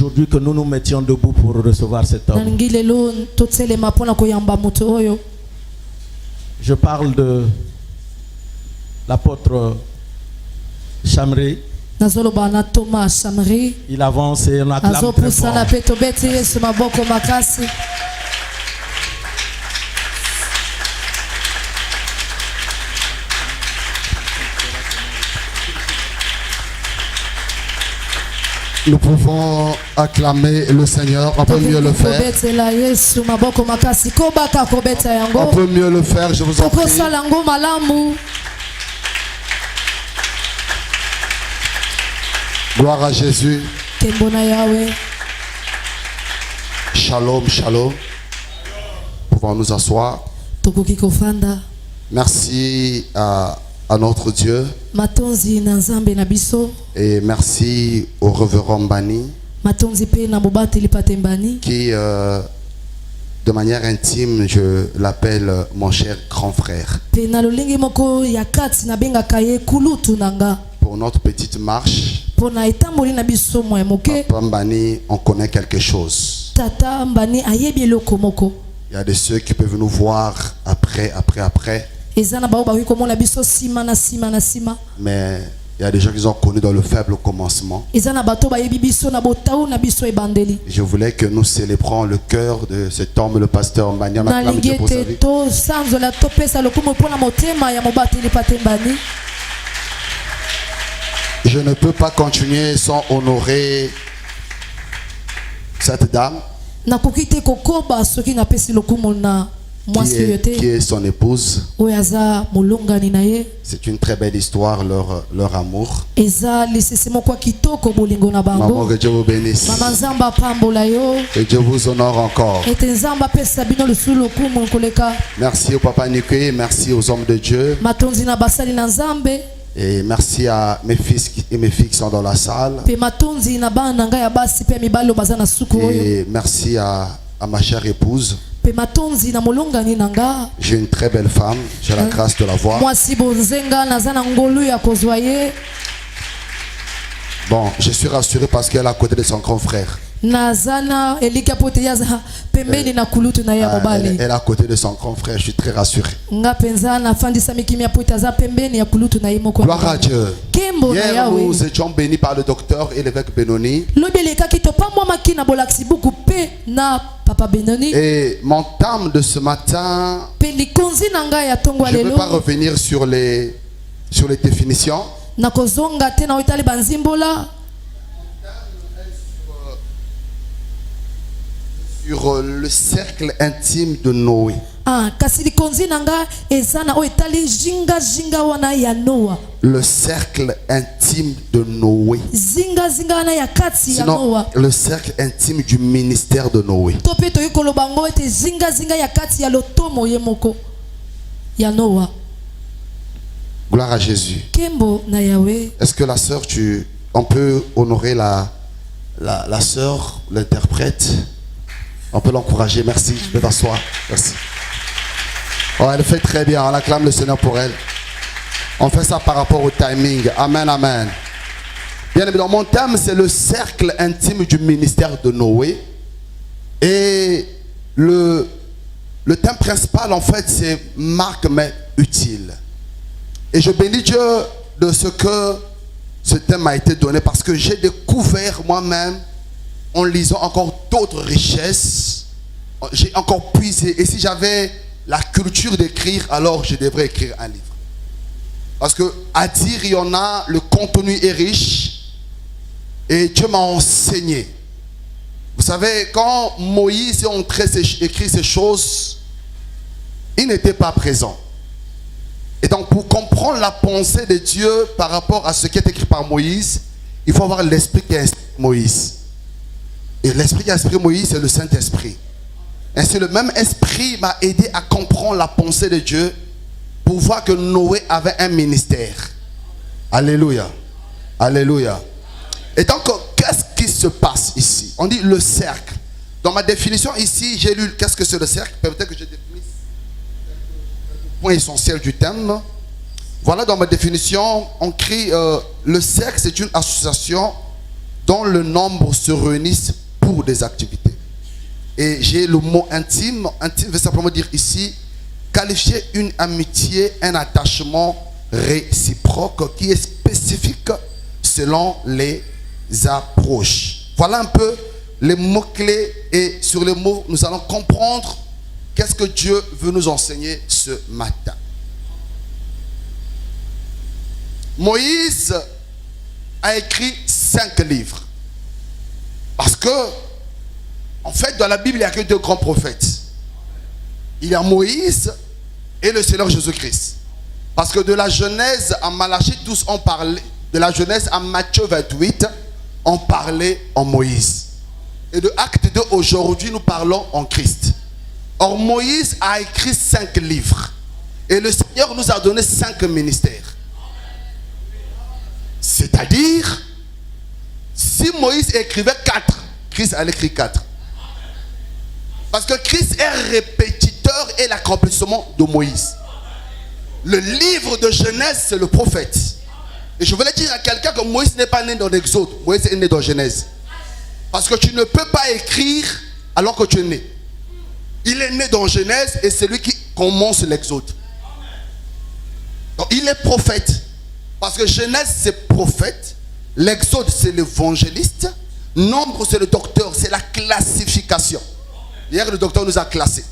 Aujourd'hui que nous nous mettions debout pour recevoir cet homme. Je parle de l'apôtre Chamri. Il avance et on acclame très fort. Nous pouvons acclamer le Seigneur, on peut mieux le faire. On peut mieux le faire, je vous en prie. Gloire à Jésus. Shalom, shalom. Pouvons nous asseoir. Merci à notre Dieu. Et merci au révérend Mbani qui de manière intime je l'appelle mon cher grand frère. Pour notre petite marche, Papa Mbani, on connaît quelque chose. Il y a de ceux qui peuvent nous voir après. Mais il y a des gens qui ont connu dans le faible commencement. Je voulais que nous célébrons le cœur de cet homme, le pasteur Mbani. Je ne peux pas continuer sans honorer cette dame qui est son épouse. C'est une très belle histoire, leur amour. Maman, que Dieu vous bénisse. Que Dieu vous honore encore. Merci au papa Niké, merci aux hommes de Dieu. Et merci à mes fils et mes filles qui sont dans la salle. Et merci à ma chère épouse. J'ai une très belle femme, j'ai la grâce de la voir. Bon, je suis rassuré parce qu'elle est à côté de son grand frère. Elle est à côté de son grand frère, je suis très rassuré. Gloire à Dieu. Hier, nous étions bénis par le docteur et l'évêque Benoni. Et mon thème de ce matin, je ne veux pas revenir sur les définitions. Sur le cercle intime de Noé. Le cercle intime de Noé. Sinon, le cercle intime du ministère de Noé. Gloire à Jésus. Est-ce que la sœur, on peut honorer la sœur, l'interprète? On peut l'encourager. Merci. Je peux t'asseoir. Merci. Oh, elle fait très bien. On acclame le Seigneur pour elle. On fait ça par rapport au timing. Amen, amen. Bien évidemment, mon thème, c'est le cercle intime du ministère de Noé. Et le thème principal, en fait, c'est marque mais utile. Et je bénis Dieu de ce que ce thème m'a été donné parce que j'ai découvert moi-même en lisant encore d'autres richesses, j'ai encore puisé. Et si j'avais la culture d'écrire, alors je devrais écrire un livre. Parce que à dire, il y en a, le contenu est riche. Et Dieu m'a enseigné. Vous savez, quand Moïs écrit ces choses, il n'était pas présent. Et donc pour comprendre la pensée de Dieu par rapport à ce qui est écrit par Moïse, il faut avoir l'esprit qui a inspiré Moïse. Et l'esprit qui a inspiré Moïse, c'est le Saint-Esprit. Ainsi, le même esprit m'a aidé à comprendre la pensée de Dieu pour voir que Noé avait un ministère. Alléluia. Alléluia. Et donc, qu'est-ce qui se passe ici? On dit le cercle. Dans ma définition ici, j'ai lu qu'est-ce que c'est le cercle. Peut-être que je définisse quelques points essentiels du thème. Voilà, dans ma définition, on crie le cercle, c'est une association dont le nombre se réunissent pour des activités. Et j'ai le mot intime. Intime veut simplement dire ici, qualifier une amitié, un attachement réciproque qui est spécifique selon les approches. Voilà un peu les mots-clés, et sur les mots, nous allons comprendre qu'est-ce que Dieu veut nous enseigner ce matin. Moïse a écrit 5 livres. Parce que, en fait, dans la Bible, il n'y a que 2 grands prophètes. Il y a Moïse et le Seigneur Jésus-Christ. Parce que de la Genèse à Malachie, tous ont parlé. De la Genèse à Matthieu 28, on parlait en Moïse. Et de Acte 2, aujourd'hui, nous parlons en Christ. Or, Moïse a écrit 5 livres. Et le Seigneur nous a donné 5 ministères. C'est-à-dire, si Moïse écrivait 4, Christ allait écrire 4. Parce que Christ est répétiteur et l'accomplissement de Moïse. Le livre de Genèse, c'est le prophète. Et je voulais dire à quelqu'un que Moïse n'est pas né dans l'Exode. Moïse est né dans Genèse. Parce que tu ne peux pas écrire alors que tu es né. Il est né dans Genèse et c'est lui qui commence l'Exode. Donc il est prophète. Parce que Genèse c'est prophète. L'Exode c'est l'évangéliste. Nombre c'est le docteur. C'est la classification. Hier le docteur nous a classés.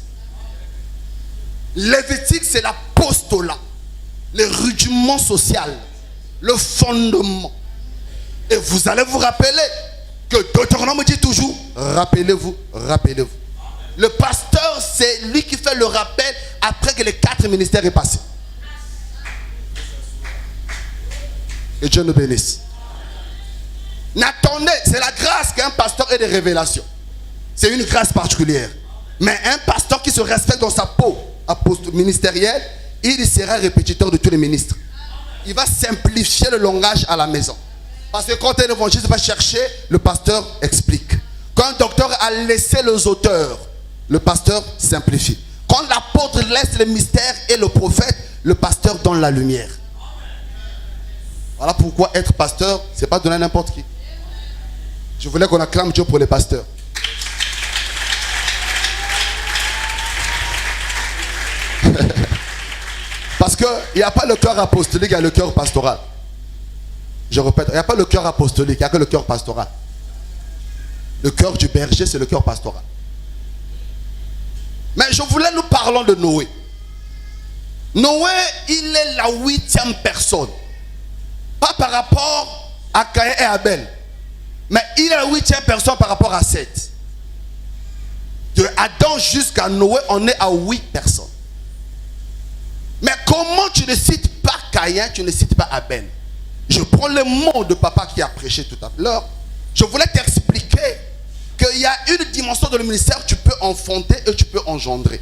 Lévitique c'est l'apostolat. Les rudiments sociaux. Le fondement. Et vous allez vous rappeler que Deutéronome dit toujours, rappelez-vous, rappelez-vous. Le pasteur, c'est lui qui fait le rappel après que les 4 ministères aient passé. Et Dieu nous bénisse. N'attendez, c'est la grâce qu'un pasteur ait des révélations. C'est une grâce particulière. Mais un pasteur qui se respecte dans sa peau ministérielle, il sera répétiteur de tous les ministres. Il va simplifier le langage à la maison. Parce que quand un évangéliste va chercher, le pasteur explique. Quand un docteur a laissé les auteurs, le pasteur simplifie. Quand l'apôtre laisse les mystères et le prophète, le pasteur donne la lumière. Voilà pourquoi être pasteur, ce n'est pas donner à n'importe qui. Je voulais qu'on acclame Dieu pour les pasteurs. Parce qu'il n'y a pas le cœur apostolique, il y a le cœur pastoral. Je répète, il n'y a pas le cœur apostolique, il n'y a que le cœur pastoral. Le cœur du berger, c'est le cœur pastoral. Mais je voulais nous parler de Noé. Noé, il est la 8e personne. Pas par rapport à Caïn et Abel. Mais il est la 8e personne par rapport à Seth. De Adam jusqu'à Noé, on est à 8 personnes. Mais comment tu ne cites pas Caïn, tu ne cites pas Abel? Je prends le mot de papa qui a prêché tout à l'heure. Je voulais t'expliquer qu'il y a une dimension de le ministère, tu peux enfanter et tu peux engendrer.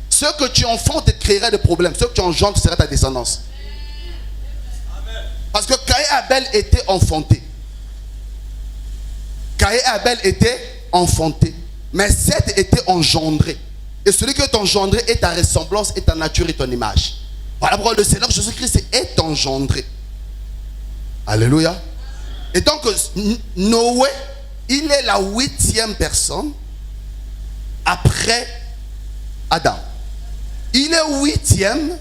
Ce que tu enfantes créera des problèmes. Ce que tu engendres sera ta descendance. Parce que Caïn et Abel étaient enfantés. Caïn et Abel étaient enfantés. Mais Seth était engendré. Et celui qui est engendré est ta ressemblance, est ta nature et ton image. Voilà pourquoi le Seigneur Jésus-Christ est engendré. Alléluia. Et donc Noé, il est la 8e personne après Adam. Il est 8e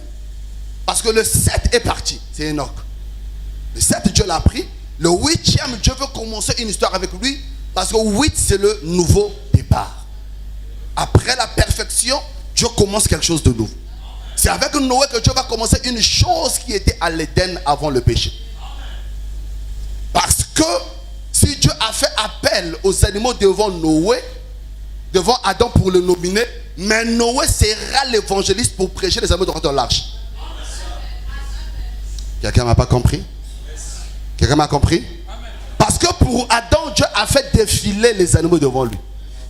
parce que le 7 est parti. C'est Enoch. Le 7, Dieu l'a pris. Le 8e, Dieu veut commencer une histoire avec lui parce que 8, c'est le nouveau départ. Après la perfection, Dieu commence quelque chose de nouveau. C'est avec Noé que Dieu va commencer une chose qui était à l'Éden avant le péché. Parce que si Dieu a fait appel aux animaux devant Noé, devant Adam pour le nominer, mais Noé sera l'évangéliste pour prêcher les animaux dans l'arche. Quelqu'un m'a pas compris? Quelqu'un m'a compris? Parce que pour Adam, Dieu a fait défiler les animaux devant lui.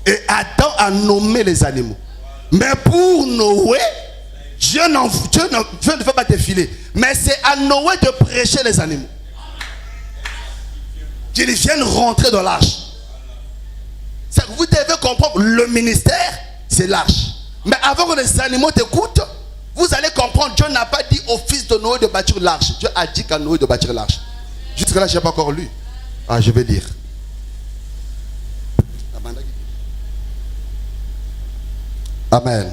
Et Adam a nommé les animaux. Mais pour Noé, Dieu ne fait pas défiler. Mais c'est à Noé de prêcher les animaux. Qu'ils viennent rentrer dans l'arche. Vous devez comprendre, le ministère, c'est l'arche. Mais avant que les animaux t'écoutent, vous allez comprendre, Dieu n'a pas dit au fils de Noé de bâtir l'arche. Dieu a dit qu'à Noé de bâtir l'arche. Jusque là, je n'ai pas encore lu. Ah, je vais lire. Amen.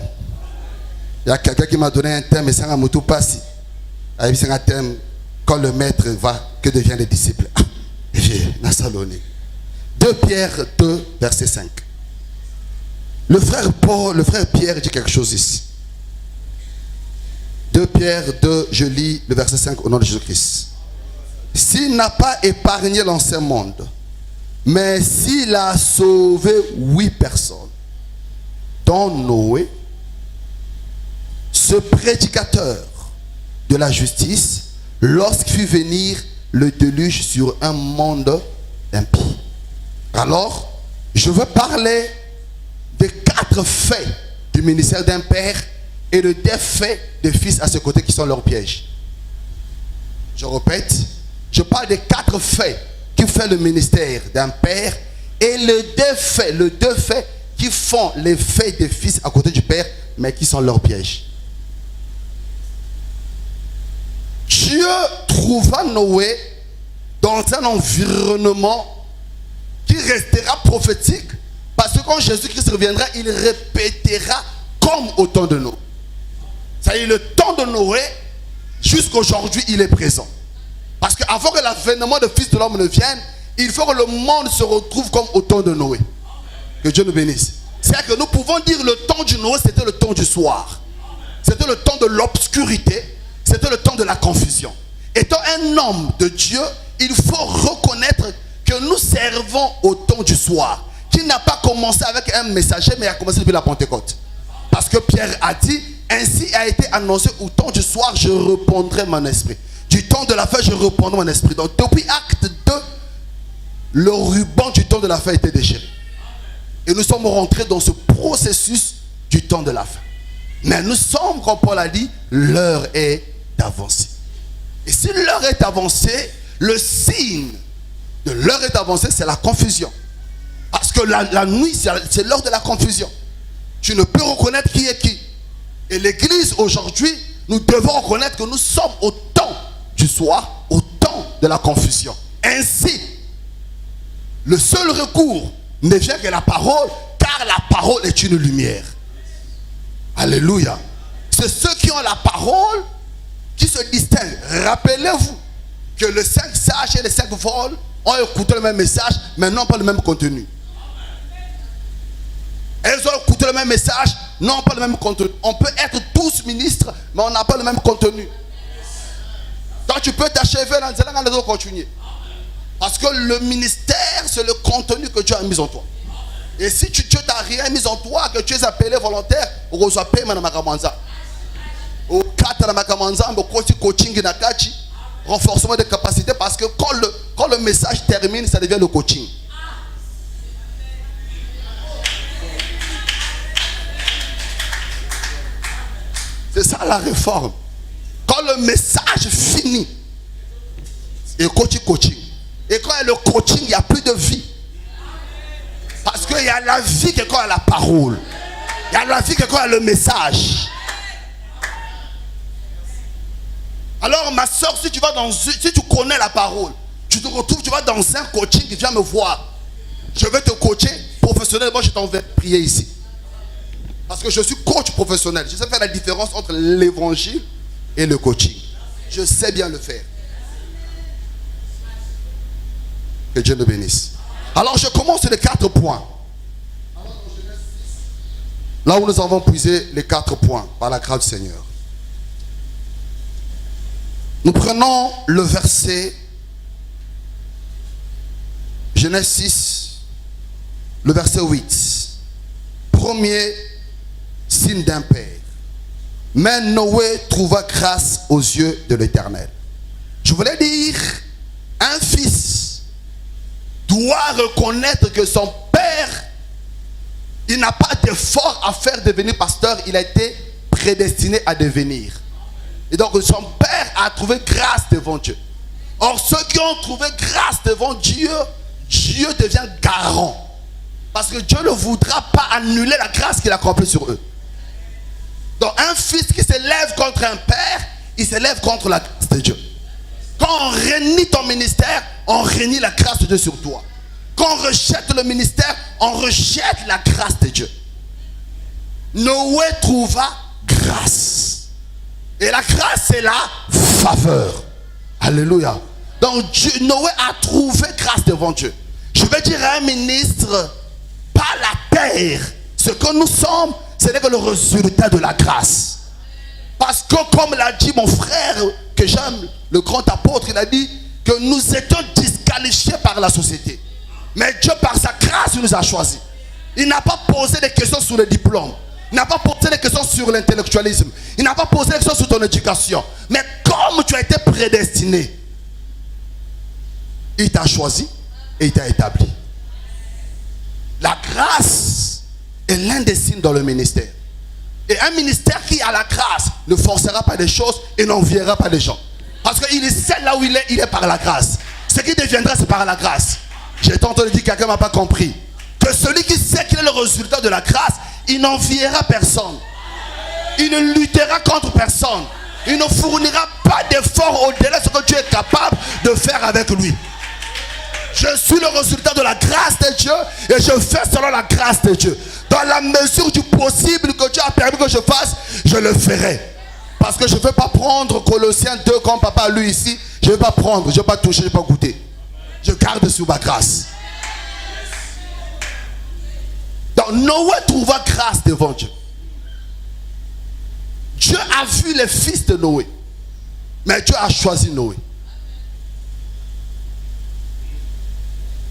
Il y a quelqu'un qui m'a donné un thème, et ça m'a tout passé. C'est un thème, quand le maître va, que deviennent les disciples? J'ai Nassaloni. 2 Pierre 2, verset 5. Le frère Pierre dit quelque chose ici. 2 Pierre 2, je lis le verset 5 au nom de Jésus-Christ. S'il n'a pas épargné l'ancien monde, mais s'il a sauvé 8 personnes, dont Noé, ce prédicateur de la justice, lorsqu'il fit venir le déluge sur un monde impie. Alors, je veux parler des 4 faits du ministère d'un père et de 2 faits de fils à ses côtés qui sont leurs pièges. Je répète, je parle des 4 faits qui font le ministère d'un père et les 2 faits qui font les faits des fils à côté du père, mais qui sont leurs pièges. Dieu trouva Noé dans un environnement qui restera prophétique, parce que quand Jésus-Christ reviendra, il répétera comme au temps de Noé. C'est-à-dire le temps de Noé, jusqu'aujourd'hui, il est présent. Parce qu'avant que l'avènement du Fils de l'homme ne vienne, il faut que le monde se retrouve comme au temps de Noé. Que Dieu nous bénisse. C'est-à-dire que nous pouvons dire le temps du Noé, c'était le temps du soir. C'était le temps de l'obscurité. C'était le temps de la confusion. Étant un homme de Dieu, il faut reconnaître que nous servons au temps du soir, qui n'a pas commencé avec un messager, mais a commencé depuis la Pentecôte. Parce que Pierre a dit, ainsi a été annoncé, au temps du soir, je répandrai mon esprit. Du temps de la fin, je répandrai mon esprit. Donc depuis acte 2, le ruban du temps de la fin a été déchiré. Et nous sommes rentrés dans ce processus du temps de la fin. Mais nous sommes, comme Paul a dit, l'heure est avancée. Et si l'heure est avancée, le signe de l'heure est avancée, c'est la confusion. Parce que la nuit, c'est l'heure de la confusion. Tu ne peux reconnaître qui est qui. Et l'église aujourd'hui, nous devons reconnaître que nous sommes au temps du soir, au temps de la confusion. Ainsi, le seul recours ne vient que la parole, car la parole est une lumière. Alléluia. C'est ceux qui ont la parole qui se distinguent. Rappelez-vous que les 5 sages et les 5 vols ont écouté le même message, mais n'ont pas le même contenu. Elles ont écouté le même message, n'ont pas le même contenu. On peut être tous ministres, mais on n'a pas le même contenu. Donc tu peux t'achever dans les autres continuer. Parce que le ministère, c'est le contenu que Dieu a mis en toi. Et si Dieu t'a rien mis en toi, que tu es appelé volontaire, on reçoit paiement dans ma kamanza. Au 4 dans ma kamanza, on continue coaching na kachi, renforcement de capacité, parce que quand le message termine, ça devient le coaching. C'est ça la réforme. Quand le message finit, et coaching. Et quand il y a le coaching, il n'y a plus de vie. Parce qu'il y a la vie que quand il y a la parole. Il y a la vie que quand il y a le message. Alors ma soeur, si tu connais la parole, tu te retrouves, tu vas dans un coaching, tu viens me voir. Je vais te coacher professionnellement, je t'en vais prier ici. Parce que je suis coach professionnel. Je sais faire la différence entre l'évangile et le coaching. Je sais bien le faire. Que Dieu nous bénisse. Alors je commence sur les 4 points. Là où nous avons puisé les 4 points par la grâce du Seigneur. Nous prenons le verset Genèse 6, le verset 8. Premier signe d'un père. Mais Noé trouva grâce aux yeux de l'Éternel. Je voulais dire, un fils doit reconnaître que son père, il n'a pas d'effort à faire devenir pasteur, il a été prédestiné à devenir. Et donc son père a trouvé grâce devant Dieu. Or ceux qui ont trouvé grâce devant Dieu, Dieu devient garant. Parce que Dieu ne voudra pas annuler la grâce qu'il a accomplie sur eux. Donc un fils qui s'élève contre un père, il s'élève contre la grâce de Dieu. Quand on renie ton ministère, on renie la grâce de Dieu sur toi. Quand on rejette le ministère, on rejette la grâce de Dieu. Noé trouva grâce. Et la grâce, c'est la faveur. Alléluia. Donc Noé a trouvé grâce devant Dieu. Je vais dire à un ministre, pas la terre. Ce que nous sommes, ce n'est que le résultat de la grâce. Parce que comme l'a dit mon frère, que j'aime, le grand apôtre, il a dit que nous étions disqualifiés par la société. Mais Dieu, par sa grâce, nous a choisis. Il n'a pas posé des questions sur le diplôme. Il n'a pas posé des questions sur l'intellectualisme. Il n'a pas posé des questions sur ton éducation. Mais comme tu as été prédestiné, il t'a choisi et il t'a établi. La grâce est l'un des signes dans le ministère. Et un ministère qui a la grâce ne forcera pas des choses et n'enviera pas des gens. Parce qu'il sait là où il est par la grâce. Ce qui deviendra, c'est par la grâce. J'ai entendu dire, quelqu'un ne m'a pas compris. Que celui qui sait qu'il est le résultat de la grâce, il n'enviera personne. Il ne luttera contre personne. Il ne fournira pas d'efforts au-delà de ce que Dieu est capable de faire avec lui. Je suis le résultat de la grâce de Dieu et je fais selon la grâce de Dieu. Dans la mesure du possible que Dieu a permis que je fasse, je le ferai. Parce que je ne veux pas prendre Colossiens 2 comme papa lui ici. Je ne veux pas prendre, je ne veux pas toucher, je ne veux pas goûter. Je garde sur ma grâce. Donc Noé trouva grâce devant Dieu. Dieu a vu les fils de Noé. Mais Dieu a choisi Noé.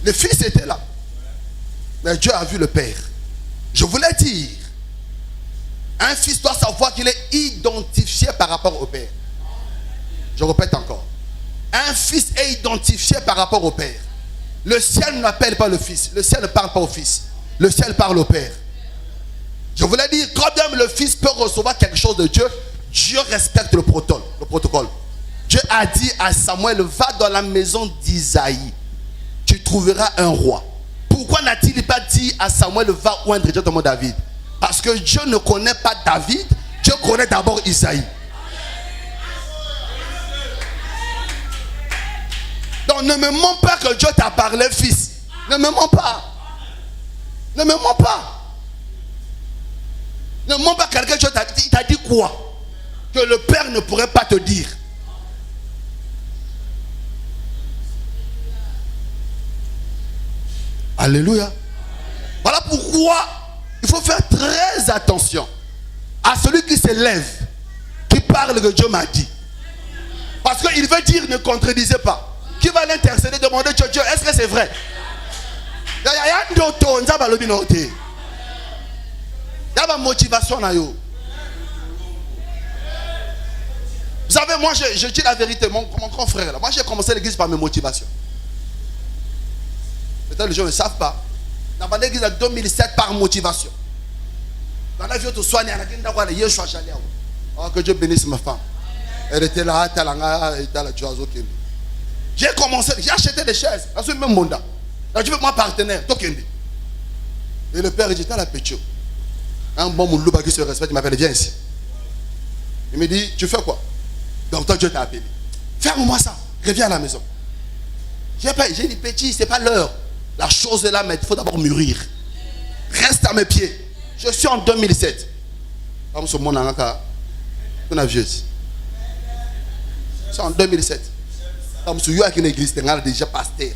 Les fils étaient là. Mais Dieu a vu le père. Je voulais dire, un fils doit savoir qu'il est identifié par rapport au père. Je répète encore. Un fils est identifié par rapport au père. Le ciel n'appelle pas le fils. Le ciel ne parle pas au fils. Le ciel parle au père. Je voulais dire, quand même le fils peut recevoir quelque chose de Dieu, Dieu respecte le protocole. Dieu a dit à Samuel, va dans la maison d'Isaïe. Tu trouveras un roi. Pourquoi n'a-t-il pas dit à Samuel, va oindre directement David? Parce que Dieu ne connaît pas David. Dieu connaît d'abord Isaïe. Donc ne me mens pas que Dieu t'a parlé fils. Ne me mens pas. Ne me mens pas. Ne me mens pas quelqu'un, Dieu t'a dit. Il t'a dit quoi? Que le père ne pourrait pas te dire. Alléluia. Voilà pourquoi il faut faire très attention à celui qui s'élève, qui parle que Dieu m'a dit. Parce qu'il veut dire ne contredisez pas. Qui va l'intercéder, demander Dieu, est-ce que c'est vrai? Il y a une motivation. Vous savez, moi je dis la vérité, mon grand frère, là, moi j'ai commencé l'église par mes motivations. Peut-être les gens ne savent pas. Dans l'église en 2007 par motivation. Dans la vie de soigner, que Dieu bénisse ma femme. Elle était là, j'ai commencé, j'ai acheté des chaises. Dans ce même monde. Là, tu veux mon partenaire, et le père dit, t'as la pétio. Un bon moulouba qui se respecte, il m'appelle, viens ici. Il me dit, tu fais quoi? Donc toi Dieu t'a appelé. Ferme-moi ça, reviens à la maison. J'ai dit, petit, c'est pas l'heure. La chose est là, mais il faut d'abord mûrir. Reste à mes pieds. Je suis en 2007. Comme ce monde on a vieux. C'est en 2007. Comme ce qui est une église, déjà pasteur.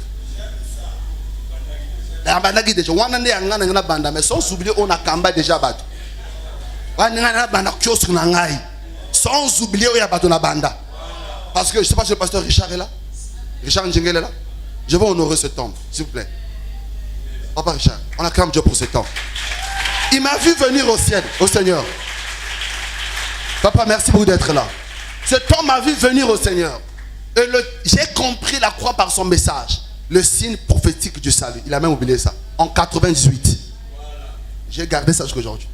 Mais sans oublier, on a Kamba déjà battu. Sans oublier, on a battu la banda. Parce que je ne sais pas si le pasteur Richard est là. Richard Njengel est là. Je vais honorer ce temps, s'il vous plaît. Papa Richard, on acclame Dieu pour ce temps. Il m'a vu venir au ciel, au Seigneur. Papa, merci beaucoup d'être là. Cet homme m'a vu venir au Seigneur. Et j'ai compris la croix par son message. Le signe prophétique du salut. Il a même oublié ça. En 98. J'ai gardé ça jusqu'aujourd'hui.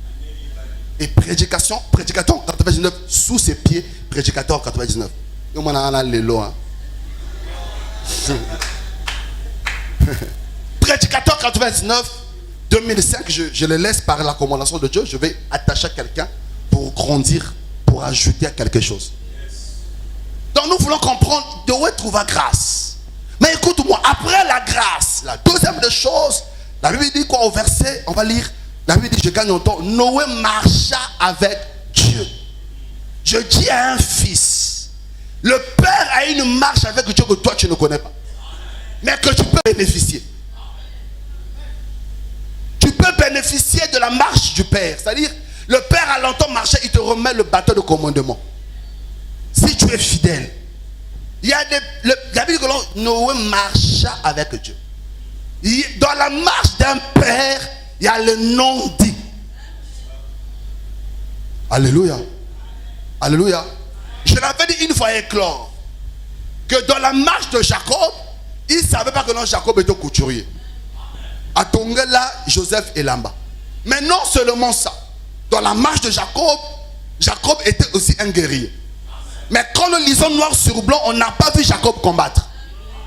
Et prédicateur 99, sous ses pieds, prédicateur 99. Et on a l'élo. Prédicateur 99, 2005, je le laisse par la commandation de Dieu. Je vais attacher quelqu'un pour grandir, pour ajouter à quelque chose. Donc nous voulons comprendre de où est trouver grâce. Mais écoute-moi, après la grâce, la deuxième des choses, la Bible dit quoi au verset, on va lire La Bible dit, je gagne mon temps. Noé marcha avec Dieu. Je dis à un fils, le père a une marche avec Dieu que toi tu ne connais pas. Mais que tu peux bénéficier. Tu peux bénéficier de la marche du père. C'est-à-dire, le père à longtemps marché, il te remet le bâton de commandement. Si tu es fidèle. Il y a la Bible dit que Noé marcha avec Dieu. Dans la marche d'un père, il y a le nom dit. Alléluia. Alléluia. Je l'avais dit une fois éclore que dans la marche de Jacob, il ne savait pas que non, Jacob était couturier. À Tongela, Joseph et Lamba. Mais non seulement ça. Dans la marche de Jacob, Jacob était aussi un guerrier. Mais quand nous lisons noir sur blanc, on n'a pas vu Jacob combattre.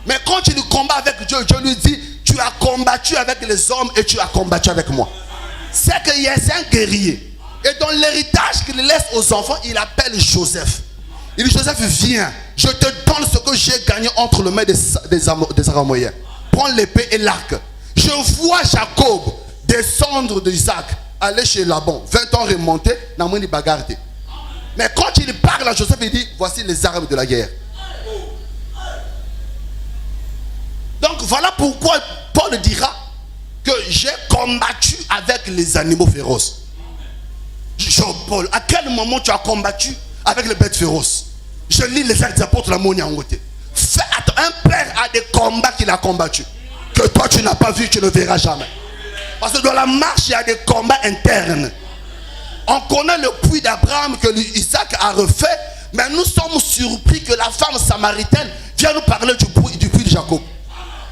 Mais quand il combat avec Dieu, Dieu lui dit, tu as combattu avec les hommes et tu as combattu avec moi. C'est qu'il est un guerrier. Et dans l'héritage qu'il laisse aux enfants, il appelle Joseph. Il dit, Joseph, viens, je te donne ce que j'ai gagné entre les mains des Araméens. Prends l'épée et l'arc. Je vois Jacob descendre d'Isaac, aller chez Laban, 20 ans remonté, n'a pas bagarre. Mais quand il parle à Joseph, il dit, voici les armes de la guerre. Donc voilà pourquoi Paul dira que j'ai combattu avec les animaux féroces. Paul, à quel moment tu as combattu avec les bêtes féroces? Je lis les actes des apôtres, la monnaie en côté. Un père a des combats qu'il a combattus que toi tu n'as pas vu, tu ne verras jamais. Parce que dans la marche, il y a des combats internes. On connaît le puits d'Abraham que Isaac a refait, mais nous sommes surpris que la femme samaritaine vient nous parler du puits de Jacob.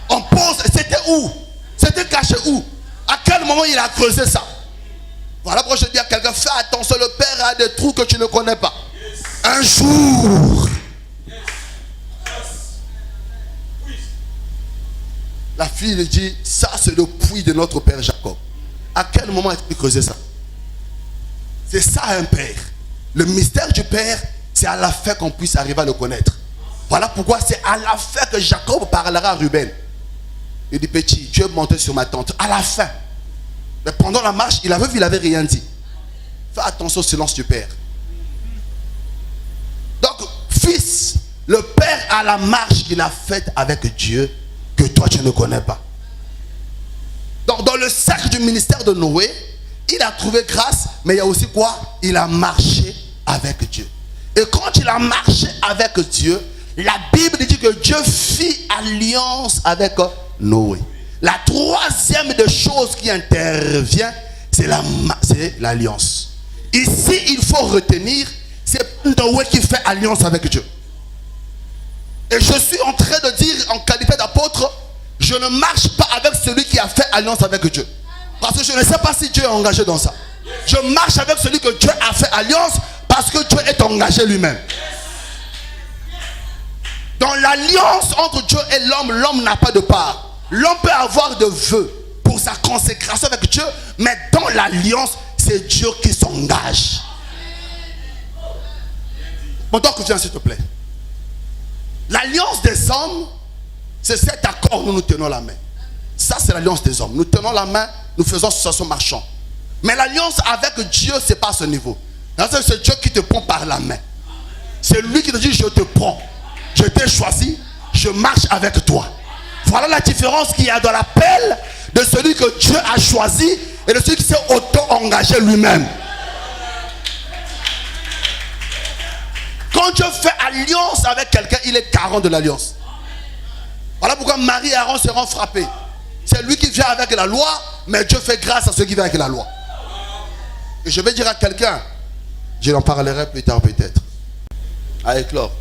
On pose, c'était où? C'était caché où? À quel moment il a creusé ça? Voilà pourquoi je dis à quelqu'un, fais attention, le père a des trous que tu ne connais pas. Un jour, la fille lui dit, ça c'est le puits de notre père Jacob. À quel moment a-t-il creusé ça? C'est ça un père. Le mystère du père, c'est à la fin qu'on puisse arriver à le connaître. Voilà pourquoi c'est à la fin que Jacob parlera à Ruben. Il dit, petit, tu es monté sur ma tente. À la fin. Mais pendant la marche, il avait vu, il n'avait rien dit. Fais attention au silence du père. Donc, fils, le père a la marche qu'il a faite avec Dieu que toi tu ne connais pas. Donc, dans le cercle du ministère de Noé, il a trouvé grâce, mais il y a aussi quoi? Il a marché avec Dieu. Et quand il a marché avec Dieu, la Bible dit que Dieu fit alliance avec Noé. La troisième des choses qui intervient, c'est l'alliance. Ici, il faut retenir, c'est Noé qui fait alliance avec Dieu. Et je suis en train de dire en qualité d'apôtre, je ne marche pas avec celui qui a fait alliance avec Dieu. Parce que je ne sais pas si Dieu est engagé dans ça. Je marche avec celui que Dieu a fait alliance parce que Dieu est engagé lui-même. Dans l'alliance entre Dieu et l'homme, l'homme n'a pas de part. L'homme peut avoir de vœux pour sa consécration avec Dieu, mais dans l'alliance, c'est Dieu qui s'engage. Bon, donc viens s'il te plaît. L'alliance des hommes, c'est cet accord où nous tenons la main. Ça, c'est l'alliance des hommes. Nous tenons la main, nous faisons association marchand. Mais l'alliance avec Dieu, c'est pas à ce niveau. C'est Dieu qui te prend par la main. C'est lui qui te dit, je te prends. Je t'ai choisi, je marche avec toi. Voilà la différence qu'il y a dans l'appel de celui que Dieu a choisi et de celui qui s'est auto-engagé lui-même. Quand Dieu fait alliance avec quelqu'un, il est garant de l'alliance. Voilà pourquoi Marie et Aaron seront frappés. C'est lui qui vient avec la loi, mais Dieu fait grâce à ceux qui viennent avec la loi. Et je vais dire à quelqu'un, je n'en parlerai plus tard peut-être, à éclore.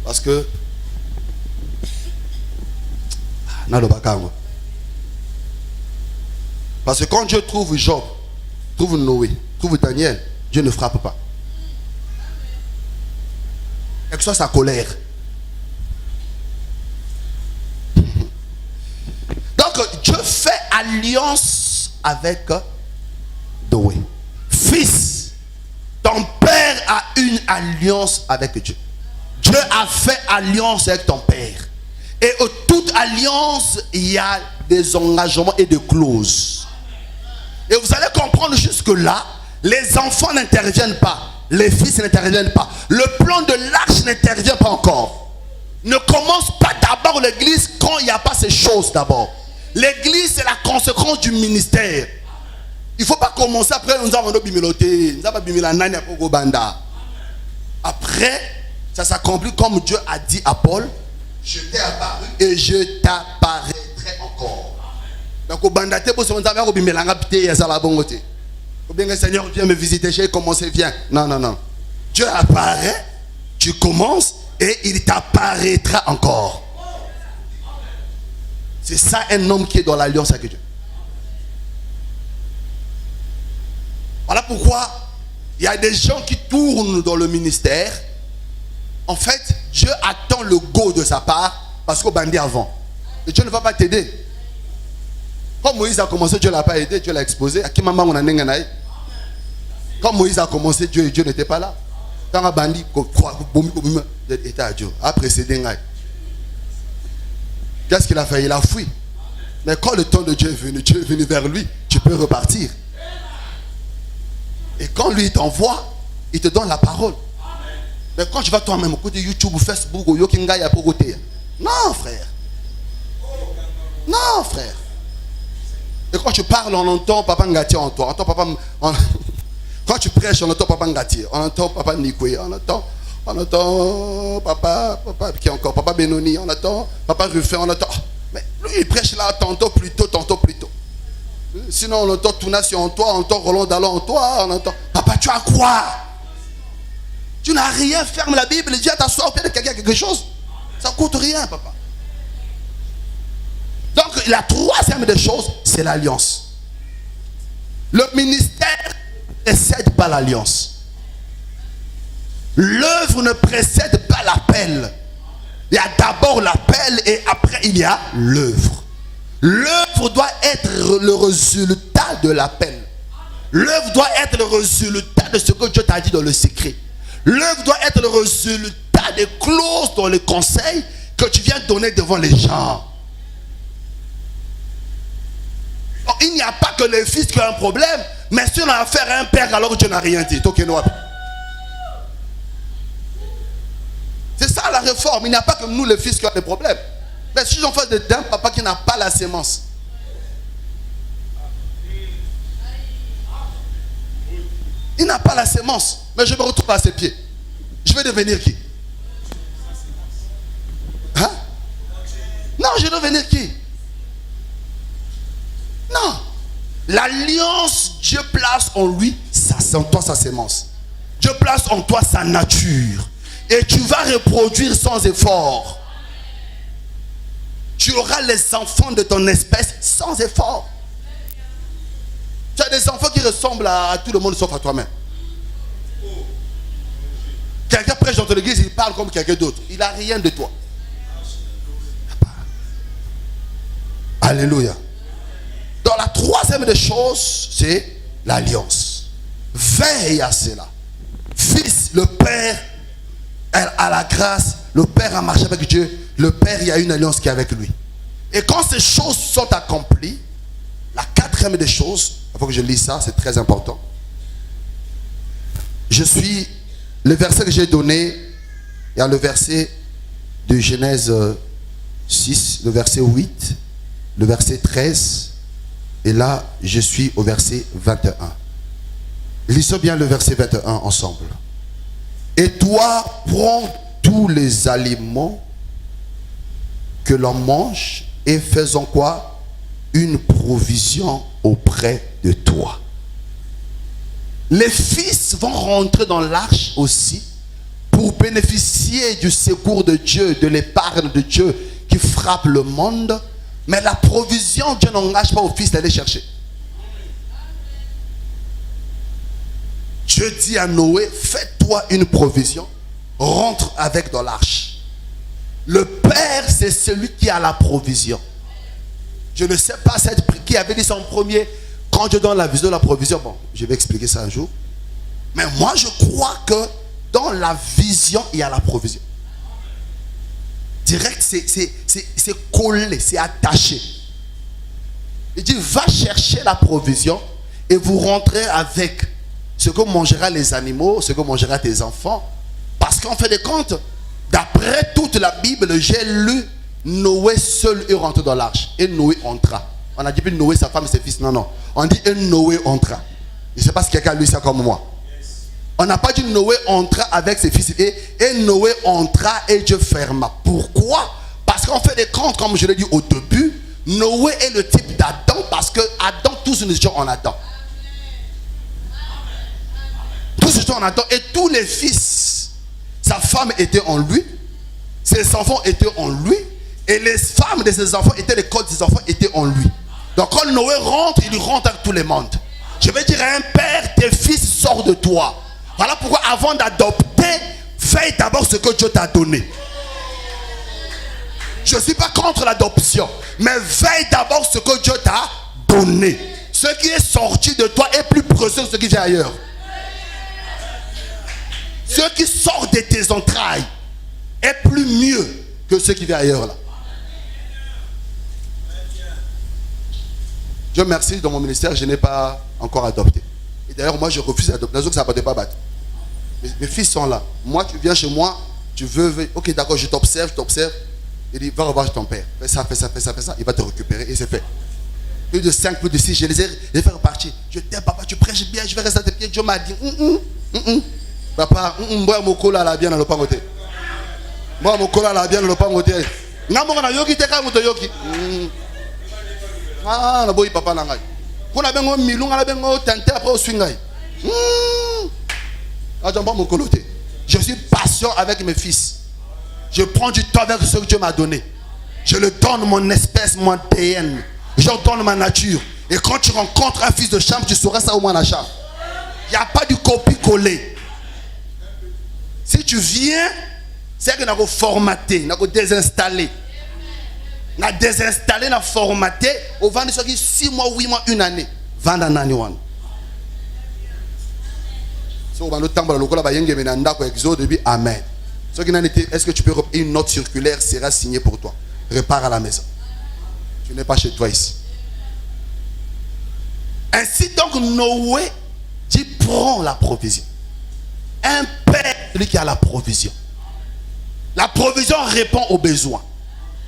Parce que parce que quand Dieu trouve Job, trouve Noé, trouve Daniel, Dieu ne frappe pas. Et que ce soit sa colère. Donc Dieu fait alliance avec Noé. Fils, ton père a une alliance avec Dieu. Dieu a fait alliance avec ton père. Et toute alliance, il y a des engagements et des clauses. Et comprendre jusque-là, les enfants n'interviennent pas. Les fils n'interviennent pas. Le plan de l'arche n'intervient pas encore. Ne commence pas d'abord l'église quand il n'y a pas ces choses d'abord. L'église, c'est la conséquence du ministère. Il ne faut pas commencer après, nous avons bimiloté, nous avons bimilanani à banda. Après, ça s'accomplit comme Dieu a dit à Paul, je t'ai apparu et je t'apparaîtrai encore. Donc au banda, tu as bimilanga pité et ça la bongoté. Ou bien le Seigneur vient me visiter, j'ai commencé, viens. Non, non, non. Dieu apparaît, tu commences et il t'apparaîtra encore. C'est ça un homme qui est dans l'alliance avec Dieu. Voilà pourquoi il y a des gens qui tournent dans le ministère. En fait, Dieu attend le go de sa part parce qu'on bandit avant. Et Dieu ne va pas t'aider. Comme Moïse a commencé, Dieu ne l'a pas aidé, Dieu l'a exposé. Comme Moïse a commencé, Dieu n'était pas là. Quand un bandit était à Dieu, a précédé. Qu'est-ce qu'il a fait? Il a fui. Mais quand le temps de Dieu est venu vers lui, tu peux repartir. Et quand lui t'envoie, il te donne la parole. Mais quand tu vas toi-même au côté YouTube ou Facebook ou Yokinga, il y a pas côté. Non, frère. Non, frère. Et quand tu parles, on entend Papa Ngati en toi. Quand tu prêches, on entend Papa Ngati. On entend Papa Nikwe. On entend Papa qui est encore Papa Benoni. On entend Papa Ruffin. On entend. Mais lui, il prêche là tantôt plus tôt, tantôt plus tôt. Sinon, on entend Tounassi en toi, on entend Roland Dallon en toi, on entend. Papa, tu as quoi? Tu n'as rien, ferme la Bible et dis à t'asseoir auprès de quelqu'un quelque chose. Ça ne coûte rien, papa. Donc, la troisième des choses, c'est l'alliance. Le ministère ne précède pas l'alliance. L'œuvre ne précède pas l'appel. Il y a d'abord l'appel et après il y a l'œuvre. L'œuvre doit être le résultat de l'appel. L'œuvre doit être le résultat de ce que Dieu t'a dit dans le secret. L'œuvre doit être le résultat des clauses dans le conseil que tu viens donner devant les gens. Donc, il n'y a pas que les fils qui ont un problème, mais si on a affaire à un père alors que Dieu n'a rien dit. C'est ça la réforme. Il n'y a pas que nous les fils qui ont des problèmes. Mais si j'en fais d'un papa qui n'a pas la sémence. Il n'a pas la sémence. Mais je me retrouve à ses pieds. Je vais devenir qui? Hein? Non, je vais devenir qui? Non. L'alliance, Dieu place en lui, en toi sa sémence. Dieu place en toi sa nature. Et tu vas reproduire sans effort. Tu auras les enfants de ton espèce sans effort. Tu as des enfants qui ressemblent à tout le monde sauf à toi-même. Quelqu'un prêche dans ton église, il parle comme quelqu'un d'autre. Il n'a rien de toi. Alléluia. Donc la troisième des choses, c'est l'alliance. Veille à cela. Fils, le Père a la grâce. Le Père a marché avec Dieu. Le Père, il y a une alliance qui est avec lui. Et quand ces choses sont accomplies, la quatrième des choses, il faut que je lise ça, c'est très important. Le verset que j'ai donné, il y a le verset de Genèse 6, le verset 8, le verset 13, et là, je suis au verset 21. Lisons bien le verset 21 ensemble. Et toi, prends tous les aliments que l'on mange et faisons quoi? Une provision auprès de toi. Les fils vont rentrer dans l'arche aussi pour bénéficier du secours de Dieu, de l'épargne de Dieu qui frappe le monde. Mais la provision, Dieu n'engage pas aux fils d'aller chercher. Dieu dit à Noé, fais-toi une provision, rentre avec dans l'arche. Le Père, c'est celui qui a la provision. Je ne sais pas qui avait dit ça en premier. Quand je donne la vision de la provision, bon, je vais expliquer ça un jour. Mais moi, je crois que dans la vision, il y a la provision. Direct, c'est collé, c'est attaché. Il dit, va chercher la provision et vous rentrez avec ce que mangera les animaux, ce que mangera tes enfants. Parce qu'en fait de compte, d'après toute la Bible, j'ai lu Noé seul est rentré dans l'arche. Et Noé entra. On a dit plus Noé, sa femme et ses fils. Non, non. On dit et Noé entra. Je ne sais pas si quelqu'un a lu ça comme moi. On n'a pas dit Noé entra avec ses fils. Et Noé entra et Dieu ferma. Pourquoi? Parce qu'en fait de compte, comme je l'ai dit au début, Noé est le type d'Adam. Parce que Adam, tous nous étions en Adam. Tous étaient en Adam. Et tous les fils, sa femme était en lui. Ses enfants étaient en lui. Et les femmes de ses enfants étaient les corps de ses enfants étaient en lui. Donc quand Noé rentre, il rentre avec tout le monde. Je vais dire à un père, tes fils sortent de toi. Voilà pourquoi avant d'adopter, veille d'abord ce que Dieu t'a donné. Je ne suis pas contre l'adoption, mais veille d'abord ce que Dieu t'a donné. Ce qui est sorti de toi est plus précieux que ce qui vient ailleurs. Ce qui sort de tes entrailles est plus mieux que ce qui vient ailleurs là. Dieu merci, dans mon ministère, je n'ai pas encore adopté. Et d'ailleurs, moi, je refuse d'adopter. Les autres, ça ne peut pas battre. Mes fils sont là. Moi, tu viens chez moi, tu veux... Ok, d'accord, je t'observe. Il dit, va revoir ton père. Fais ça. Il va te récupérer et c'est fait. Plus de 5, plus de 6, je les ai fait repartir. Je t'aime, papa, tu prêches bien, je vais rester à tes pieds. Dieu m'a dit, papa, moi, mon cola là, bien dans le pangoté. Moi, mon cola là, bien dans le pangoté. Namora yoki te ka moto yoki. Ah, na boy papa nangai. Kuna bengo milunga la bengo tente après au swingai. Je suis patient avec mes fils. Je prends du temps avec ce que Dieu m'a donné. Je le donne mon espèce, mon ADN. Je donne ma nature. Et quand tu rencontres un fils de chambre, tu sauras ça au moins la chambre. Il n'y a pas du copie-coller. Si tu viens, c'est que nous avons formaté, nous avons désinstallé. Nous avons désinstallé, nous avons formaté. Au 6 mois, 8 mois, 1 année. 20 ans. Amen. Est-ce que tu peux une note circulaire sera signée pour toi? Repars à la maison. Tu n'es pas chez toi ici. Ainsi donc Noé dit prends la provision. Un père, celui qui a la provision. La provision répond aux besoins.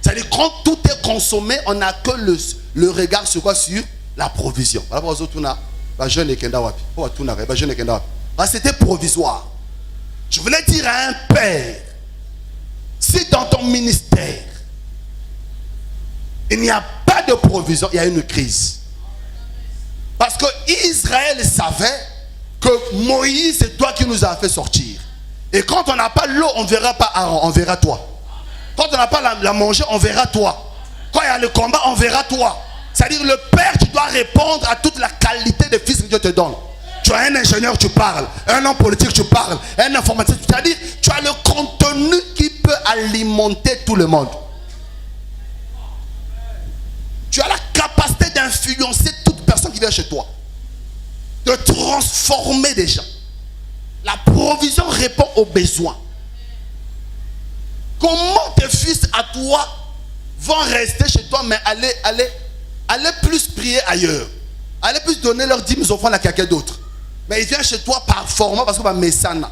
C'est-à-dire quand tout est consommé, on n'a que le regard sur quoi? Sur la provision. C'était provisoire. Je voulais dire à un père, si dans ton ministère, il n'y a pas de provision, il y a une crise. Parce que Israël savait que Moïse, c'est toi qui nous as fait sortir. Et quand on n'a pas l'eau, on ne verra pas Aaron, on verra toi. Quand on n'a pas la manger, on verra toi. Quand il y a le combat, on verra toi. C'est-à-dire le père, tu dois répondre à toute la qualité de fils que Dieu te donne. Tu as un ingénieur, tu parles. Un homme politique, tu parles. Un informaticien, c'est-à-dire tu as le contenu qui peut alimenter tout le monde. Tu as la capacité d'influencer toute personne qui vient chez toi. De transformer des gens. La provision répond aux besoins. Comment tes fils à toi vont rester chez toi, mais aller plus prier ailleurs? Aller plus donner leurs 10 000 offrandes à quelqu'un d'autre. Mais ils viennent chez toi par format parce que va messana.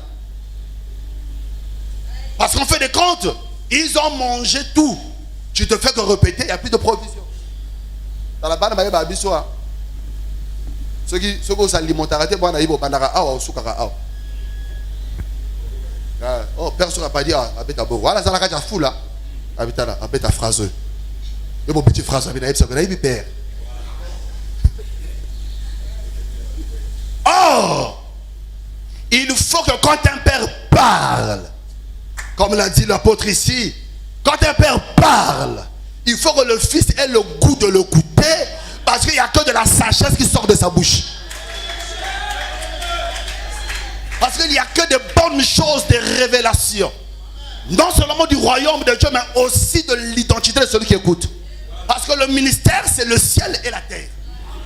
Parce qu'en fait des comptes, ils ont mangé tout. Tu te fais que répéter, il n'y a plus de provision. Dans la bande, il y a des ceux qui s'alimentent, oh, personne n'a pas dit, voilà, ça n'a pas fou là. Habite phrase. Il y a une petite phrase, père. Or, il faut que quand un père parle, comme l'a dit l'apôtre ici, quand un père parle, il faut que le fils ait le goût de le goûter, parce qu'il n'y a que de la sagesse qui sort de sa bouche. Parce qu'il n'y a que de bonnes choses, des révélations. Non seulement du royaume de Dieu, mais aussi de l'identité de celui qui écoute. Parce que le ministère, c'est le ciel et la terre.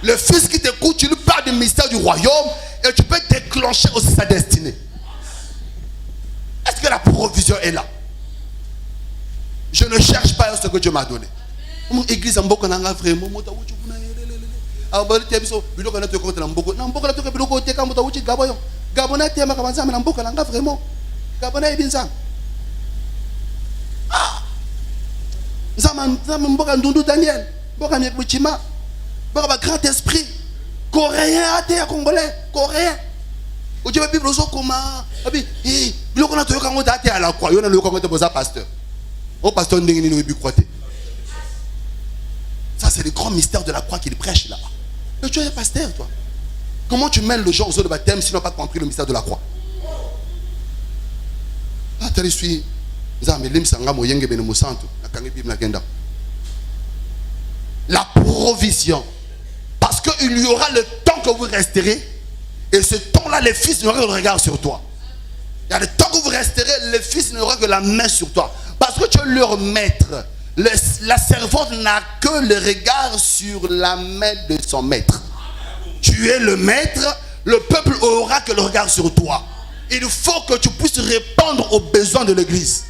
Le fils qui t'écoute, tu lui parles du mystère du royaume et tu peux déclencher aussi sa destinée. Est-ce que la provision est là? Je ne cherche pas ce que Dieu m'a donné. Mon église en beaucoup vraiment. Daniel, grand esprit, coréen, athée, congolais, coréen. Ça c'est le grand mystère de la croix qu'il prêche là. Mais tu es pasteur, toi. Comment tu mènes le gens aux eaux de baptême s'ils n'ont pas compris le mystère de la croix? La provision. Parce qu'il y aura le temps que vous resterez. Et ce temps-là, les fils n'auront que le regard sur toi. Il y a le temps que vous resterez, les fils n'auront que la main sur toi. Parce que tu es leur maître. La servante n'a que le regard sur la main de son maître. Tu es le maître, le peuple aura que le regard sur toi. Il faut que tu puisses répondre aux besoins de l'église.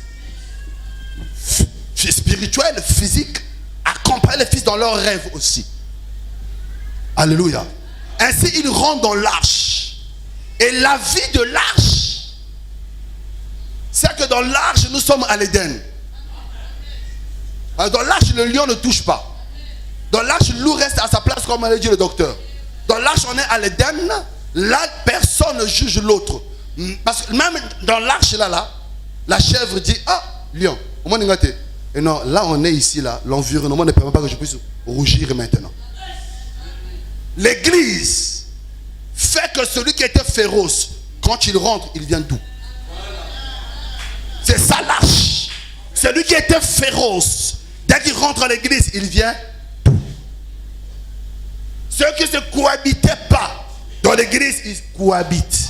Spirituel, physique, accompagner les fils dans leurs rêves aussi. Alléluia. Ainsi, ils rentrent dans l'arche. Et la vie de l'arche, c'est que dans l'arche, nous sommes à l'Éden. Dans l'arche, le lion ne touche pas. Dans l'arche, le loup reste à sa place, comme l'a dit le docteur. Dans l'arche, on est à l'Éden. Là, personne ne juge l'autre. Parce que même dans l'arche, là, la chèvre dit, ah, lion, au moins, et non, là, on est ici, là. L'environnement ne permet pas que je puisse rougir maintenant. L'église fait que celui qui était féroce, quand il rentre, il vient d'où? C'est ça l'arche. Celui qui était féroce, dès qu'il rentre à l'église, il vient d'où? Ceux qui ne se cohabitaient pas dans l'église, ils cohabitent.